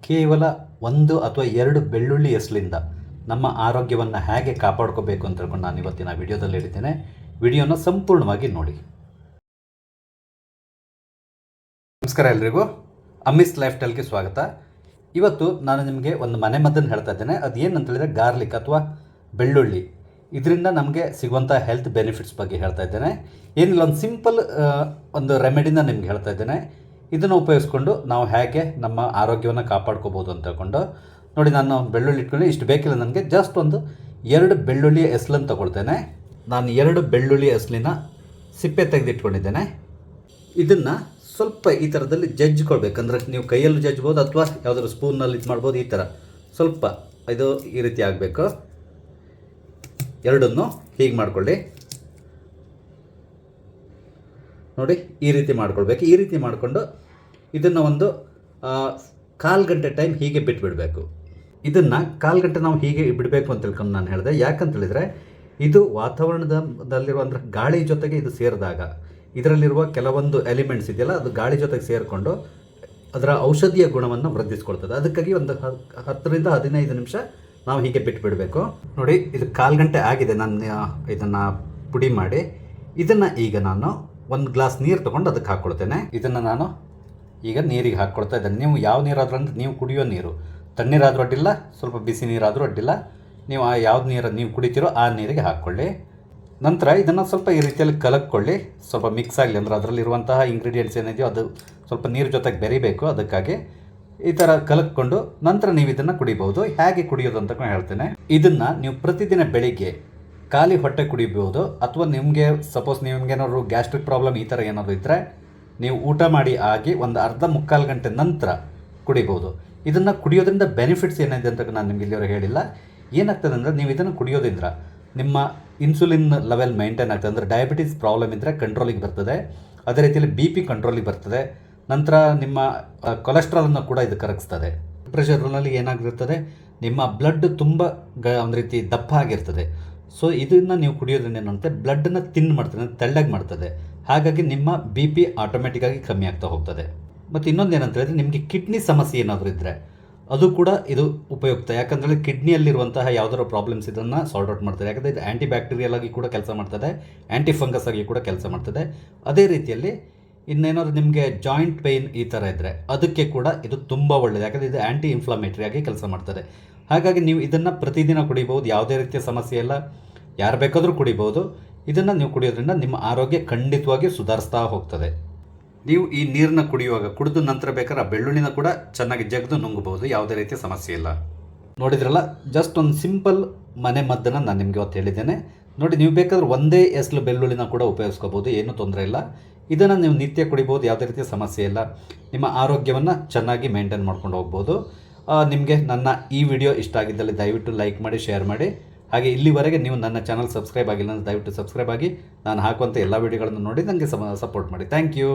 ಕೇವಲ 1 ಅಥವಾ 2 ಬೆಳ್ಳುಳ್ಳಿ ಎಸಲಿಂದ ನಮ್ಮ ಆರೋಗ್ಯವನ್ನು ಹೇಗೆ ಕಾಪಾಡ್ಕೋಬೇಕು ಅಂತ ಹೇಳ್ಕೊಂಡು ನಾನು ಇವತ್ತಿನ ವಿಡಿಯೋದಲ್ಲಿ ಹೇಳಿದ್ದೇನೆ. ವಿಡಿಯೋನ ಸಂಪೂರ್ಣವಾಗಿ ನೋಡಿ. ನಮಸ್ಕಾರ ಎಲ್ರಿಗೂ, ಅಮ್ಮಿಸ್ ಲೈಫ್ ಸ್ಟೈಲ್ಗೆ ಸ್ವಾಗತ. ಇವತ್ತು ನಾನು ನಿಮಗೆ ಒಂದು ಮನೆಮದ್ದನ್ನು ಹೇಳ್ತಾ ಇದ್ದೇನೆ. ಅದು ಏನಂತ ಹೇಳಿದರೆ ಗಾರ್ಲಿಕ್ ಅಥವಾ ಬೆಳ್ಳುಳ್ಳಿ. ಇದರಿಂದ ನಮಗೆ ಸಿಗುವಂಥ ಹೆಲ್ತ್ ಬೆನಿಫಿಟ್ಸ್ ಬಗ್ಗೆ ಹೇಳ್ತಾ ಇದ್ದೇನೆ. ಏನಿಲ್ಲ, ಒಂದು ಸಿಂಪಲ್ ಒಂದು ರೆಮಿಡಿನ ನಿಮ್ಗೆ ಹೇಳ್ತಾ ಇದ್ದೇನೆ. ಇದನ್ನು ಉಪಯೋಗಿಸ್ಕೊಂಡು ನಾವು ಹೇಗೆ ನಮ್ಮ ಆರೋಗ್ಯವನ್ನು ಕಾಪಾಡ್ಕೋಬೋದು ಅಂತ ಹೇಳ್ಕೊಂಡು ನೋಡಿ. ನಾನು ಬೆಳ್ಳುಳ್ಳಿ ಇಟ್ಕೊಂಡು ಇಷ್ಟು ಬೇಕಿಲ್ಲ ನನಗೆ, ಜಸ್ಟ್ ಒಂದು 2 ಬೆಳ್ಳುಳ್ಳಿ ಎಸ್ಲನ್ನು ತೊಗೊಳ್ತೇನೆ. ನಾನು 2 ಬೆಳ್ಳುಳ್ಳಿ ಎಸ್ಲಿನ ಸಿಪ್ಪೆ ತೆಗೆದಿಟ್ಕೊಂಡಿದ್ದೇನೆ. ಇದನ್ನು ಸ್ವಲ್ಪ ಈ ಥರದಲ್ಲಿ ಜಜ್ಕೊಳ್ಬೇಕಂದ್ರೆ ನೀವು ಕೈಯಲ್ಲೂ ಜಜ್ಬೋದು ಅಥವಾ ಯಾವುದಾದ್ರು ಸ್ಪೂನಲ್ಲಿ ಇದು ಮಾಡ್ಬೋದು. ಈ ಥರ ಸ್ವಲ್ಪ ಇದು ಈ ರೀತಿ ಆಗಬೇಕು. ಎರಡನ್ನು ಹೀಗೆ ಮಾಡ್ಕೊಳ್ಳಿ ನೋಡಿ, ಈ ರೀತಿ ಮಾಡ್ಕೊಳ್ಬೇಕು. ಈ ರೀತಿ ಮಾಡಿಕೊಂಡು ಇದನ್ನು ಒಂದು 1/4 ಗಂಟೆ ಟೈಮ್ ಹೀಗೆ ಬಿಟ್ಬಿಡಬೇಕು. ಇದನ್ನು 1/4 ಗಂಟೆ ನಾವು ಹೀಗೆ ಬಿಡಬೇಕು ಅಂತ ತಿಳ್ಕೊಂಡು ನಾನು ಹೇಳಿದೆ. ಯಾಕಂತ ಹೇಳಿದರೆ ಇದು ವಾತಾವರಣದಲ್ಲಿರುವ ಅಂದರೆ ಗಾಳಿ ಜೊತೆಗೆ ಇದು ಸೇರಿದಾಗ ಇದರಲ್ಲಿರುವ ಕೆಲವೊಂದು ಎಲಿಮೆಂಟ್ಸ್ ಇದೆಯಲ್ಲ, ಅದು ಗಾಳಿ ಜೊತೆಗೆ ಸೇರಿಕೊಂಡು ಅದರ ಔಷಧೀಯ ಗುಣವನ್ನು ವೃದ್ಧಿಸ್ಕೊಳ್ತದೆ. ಅದಕ್ಕಾಗಿ ಒಂದು 10 ರಿಂದ 15 ನಿಮಿಷ ನಾವು ಹೀಗೆ ಬಿಟ್ಬಿಡಬೇಕು. ನೋಡಿ, ಇದು 1/4 ಗಂಟೆ ಆಗಿದೆ. ನಾನು ಇದನ್ನು ಪುಡಿ ಮಾಡಿ ಇದನ್ನು ಈಗ ನಾನು 1 ಗ್ಲಾಸ್ ನೀರು ತೊಗೊಂಡು ಅದಕ್ಕೆ ಹಾಕ್ಕೊಳ್ತೇನೆ. ಇದನ್ನು ನಾನು ಈಗ ನೀರಿಗೆ ಹಾಕ್ಕೊಳ್ತಾ ಇದ್ದೇನೆ. ನೀವು ಯಾವ ನೀರಾದರೂ ಅಂದರೆ ನೀವು ಕುಡಿಯೋ ನೀರು, ತಣ್ಣೀರಾದರೂ ಅಡ್ಡಿಲ್ಲ, ಸ್ವಲ್ಪ ಬಿಸಿ ನೀರಾದರೂ ಅಡ್ಡಿಲ್ಲ. ನೀವು ಯಾವ್ದು ನೀರು ನೀವು ಕುಡಿತೀರೋ ಆ ನೀರಿಗೆ ಹಾಕ್ಕೊಳ್ಳಿ. ನಂತರ ಇದನ್ನು ಸ್ವಲ್ಪ ಈ ರೀತಿಯಲ್ಲಿ ಕಲಕ್ಕೊಳ್ಳಿ, ಸ್ವಲ್ಪ ಮಿಕ್ಸ್ ಆಗಲಿ. ಅಂದರೆ ಅದರಲ್ಲಿರುವಂತಹ ಇಂಗ್ರೀಡಿಯೆಂಟ್ಸ್ ಏನಿದೆಯೋ ಅದು ಸ್ವಲ್ಪ ನೀರು ಜೊತೆಗೆ ಬೆರಿಬೇಕು. ಅದಕ್ಕಾಗಿ ಈ ಥರ ಕಲಕ್ಕೊಂಡು ನಂತರ ನೀವು ಇದನ್ನು ಕುಡಿಬೋದು. ಹೇಗೆ ಕುಡಿಯೋದು ಅಂತ ಹೇಳ್ತೇನೆ. ಇದನ್ನು ನೀವು ಪ್ರತಿದಿನ ಬೆಳಿಗ್ಗೆ ಖಾಲಿ ಹೊಟ್ಟೆ ಕುಡಿಬೋದು, ಅಥವಾ ನಿಮಗೆ ಸಪೋಸ್ ನಿಮಗೇನಾದ್ರು ಗ್ಯಾಸ್ಟ್ರಿಕ್ ಪ್ರಾಬ್ಲಮ್ ಈ ಥರ ಏನಾದರೂ ಇದ್ದರೆ ನೀವು ಊಟ ಮಾಡಿ ಆಗಿ ಒಂದು ಅರ್ಧ ಮುಕ್ಕಾಲು ಗಂಟೆ ನಂತರ ಕುಡಿಬೋದು. ಇದನ್ನು ಕುಡಿಯೋದ್ರಿಂದ ಬೆನಿಫಿಟ್ಸ್ ಏನಿದೆ ಅಂತ ನಾನು ನಿಮಗೆ ಇಲ್ಲಿವರೆಗೆ ಹೇಳಿಲ್ಲ. ಏನಾಗ್ತದೆ ಅಂದರೆ ನೀವು ಇದನ್ನು ಕುಡಿಯೋದ್ರಿಂದ ನಿಮ್ಮ ಇನ್ಸುಲಿನ್ ಲೆವೆಲ್ ಮೇಂಟೈನ್ ಆಗ್ತದೆ. ಅಂದರೆ ಡಯಾಬಿಟಿಸ್ ಪ್ರಾಬ್ಲಮ್ ಇದ್ದರೆ ಕಂಟ್ರೋಲಿಗೆ ಬರ್ತದೆ. ಅದೇ ರೀತಿಯಲ್ಲಿ BP ಕಂಟ್ರೋಲಿಗೆ ಬರ್ತದೆ. ನಂತರ ನಿಮ್ಮ ಕೊಲೆಸ್ಟ್ರಾಲನ್ನು ಕೂಡ ಇದು ಕರಗಿಸ್ತದೆ. ಪ್ರೆಷರ್ನಲ್ಲಿ ಏನಾಗಿರ್ತದೆ, ನಿಮ್ಮ ಬ್ಲಡ್ ತುಂಬ ಒಂದು ರೀತಿ ದಪ್ಪ ಆಗಿರ್ತದೆ. ಸೊ ಇದನ್ನು ನೀವು ಕುಡಿಯೋದ್ರಿಂದ ಏನಂತೆ ಬ್ಲಡ್ಡನ್ನು ತಿನ್ ಮಾಡ್ತದೆ, ತೆಳ್ಳಗೆ ಮಾಡ್ತದೆ. ಹಾಗಾಗಿ ನಿಮ್ಮ BP ಆಟೋಮೆಟಿಕ್ಕಾಗಿ ಕಮ್ಮಿ ಆಗ್ತಾ ಹೋಗ್ತದೆ. ಮತ್ತು ಇನ್ನೊಂದು ಏನಂತ ಹೇಳಿದ್ರೆ, ನಿಮಗೆ ಕಿಡ್ನಿ ಸಮಸ್ಯೆ ಏನಾದರೂ ಇದ್ದರೆ ಅದು ಕೂಡ ಇದು ಉಪಯುಕ್ತ. ಯಾಕಂದರೆ ಕಿಡ್ನಿಯಲ್ಲಿರುವಂತಹ ಯಾವುದಾದ್ರು ಪ್ರಾಬ್ಲಮ್ಸ್ ಇದನ್ನು ಸಾರ್ಟ್ ಔಟ್ ಮಾಡ್ತದೆ. ಯಾಕಂದರೆ ಇದು ಆ್ಯಂಟಿ ಬ್ಯಾಕ್ಟೀರಿಯಲ್ ಆಗಿ ಕೂಡ ಕೆಲಸ ಮಾಡ್ತದೆ, ಆ್ಯಂಟಿ ಫಂಗಸ್ ಆಗಿ ಕೂಡ ಕೆಲಸ ಮಾಡ್ತದೆ. ಅದೇ ರೀತಿಯಲ್ಲಿ ಇನ್ನೇನಾದ್ರು ನಿಮಗೆ ಜಾಯಿಂಟ್ ಪೇಯ್ನ್ ಈ ಥರ ಇದ್ದರೆ ಅದಕ್ಕೆ ಕೂಡ ಇದು ತುಂಬ ಒಳ್ಳೆಯದು. ಯಾಕಂದರೆ ಇದು ಆ್ಯಂಟಿ ಇನ್ಫ್ಲಮೇಟರಿ ಆಗಿ ಕೆಲಸ ಮಾಡ್ತದೆ. ಹಾಗಾಗಿ ನೀವು ಇದನ್ನು ಪ್ರತಿದಿನ ಕುಡಿಬೋದು, ಯಾವುದೇ ರೀತಿಯ ಸಮಸ್ಯೆ ಇಲ್ಲ, ಯಾರು ಬೇಕಾದರೂ ಕುಡಿಬೋದು. ಇದನ್ನು ನೀವು ಕುಡಿಯೋದ್ರಿಂದ ನಿಮ್ಮ ಆರೋಗ್ಯ ಖಂಡಿತವಾಗಿ ಸುಧಾರಿಸ್ತಾ ಹೋಗ್ತದೆ. ನೀವು ಈ ನೀರನ್ನ ಕುಡಿಯುವಾಗ ಕುಡಿದ ನಂತರ ಬೇಕಾದ್ರೆ ಆ ಬೆಳ್ಳುಳ್ಳಿನ ಕೂಡ ಚೆನ್ನಾಗಿ ಜಗ್ದು ನುಂಗಬಹುದು, ಯಾವುದೇ ರೀತಿಯ ಸಮಸ್ಯೆ ಇಲ್ಲ. ನೋಡಿದ್ರಲ್ಲ, ಜಸ್ಟ್ ಒಂದು ಸಿಂಪಲ್ ಮನೆ ಮದ್ದನ್ನು ನಾನು ನಿಮಗೆ ಇವತ್ತು ಹೇಳಿದ್ದೇನೆ. ನೋಡಿ, ನೀವು ಬೇಕಾದ್ರೆ ಒಂದೇ ಎಸ್ಲು ಬೆಳ್ಳುಳ್ಳಿನ ಕೂಡ ಉಪಯೋಗಿಸ್ಕೋಬೋದು, ಏನೂ ತೊಂದರೆ ಇಲ್ಲ. ಇದನ್ನು ನೀವು ನಿತ್ಯ ಕುಡಿಬೋದು, ಯಾವುದೇ ರೀತಿಯ ಸಮಸ್ಯೆ ಇಲ್ಲ. ನಿಮ್ಮ ಆರೋಗ್ಯವನ್ನು ಚೆನ್ನಾಗಿ ಮೇಂಟೈನ್ ಮಾಡ್ಕೊಂಡು ಹೋಗ್ಬೋದು. ನಿಮಗೆ ನನ್ನ ಈ ವಿಡಿಯೋ ಇಷ್ಟ ಆಗಿದ್ದಲ್ಲಿ ದಯವಿಟ್ಟು ಲೈಕ್ ಮಾಡಿ, ಶೇರ್ ಮಾಡಿ. ಹಾಗೆ ಇಲ್ಲಿವರೆಗೆ ನೀವು ನನ್ನ ಚಾನಲ್ ಸಬ್ಸ್ಕ್ರೈಬ್ ಆಗಿಲ್ಲ ಅಂದರೆ ದಯವಿಟ್ಟು ಸಬ್ಸ್ಕ್ರೈಬ್ ಆಗಿ ನಾನು ಹಾಕುವಂಥ ಎಲ್ಲ ವಿಡಿಯೋಗಳನ್ನು ನೋಡಿ ನನಗೆ ಸಪೋರ್ಟ್ ಮಾಡಿ. Thank you.